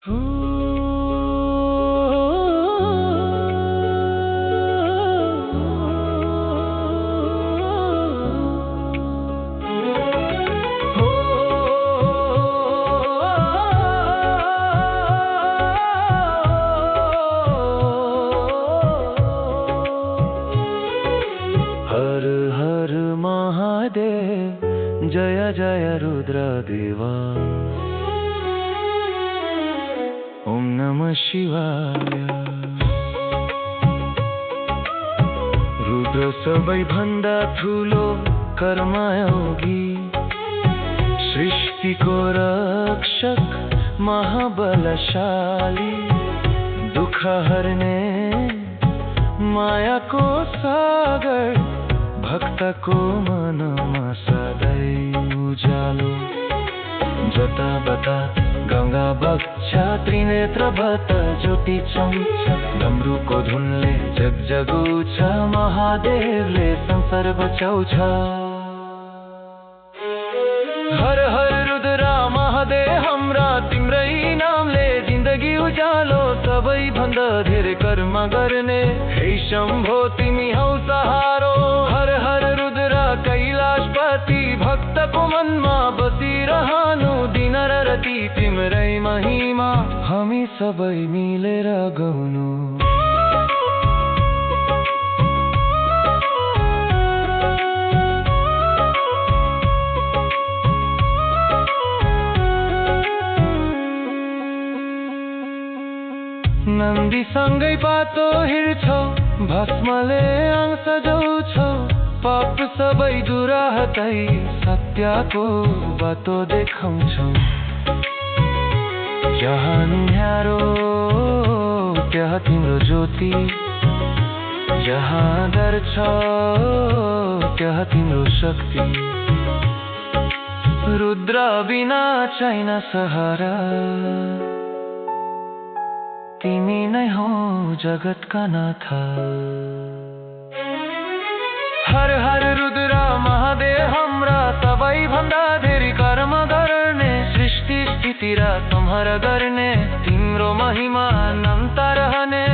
हर हर महादेव, जय जय रुद्रदेवा। ओम नमः शिवाय। रुद्र सबै भन्दा ठुलो कर्मयोगी, सृष्टिको रक्षक महाबलशाली, दुख हर्ने मायाको सागर, भक्तको मनमा सधैँ उज्यालो। जता बता गंगा बग्छ, त्रिनेत्र भत ज्योति चम्छ, डमरुको धुनले जग जगुछ, महादेवले संसार बचाउँछ। हर हर रुद्र महादेव हाम्रा, तिम्रै नामले जिन्दगी उज्यालो। सबै भन्दा धेरै कर्म गर्ने, हे शम्भो तिमी हौ सहारो। हर हर रुद्र कैलाशपति, भक्तको मनमा बसिरहनु दिन र राति तिम्रै महिमा, हामी सबै मिलेर गाउनु। नन्दी सँगै पातो हिँड्छौ, भस्मले आङ सजाउँछौ, पाप सबै दूर हटाई सत्यको बाटो देखाउँछौ। जहाँ न्यारो त्यहाँ तिम्रो ज्योति, जहाँ डर छ त्यहाँ तिम्रो शक्ति। रुद्र बिना छैन सहारा, तिमी नै हौ जगतका नाथा। हर हर रुद्र महादेव हाम्रा, सबै भन्दा धेरै कर्म गर्ने, सृष्टि स्थिति र संहार गर्ने, तिम्रो महिमा अनन्त रहने।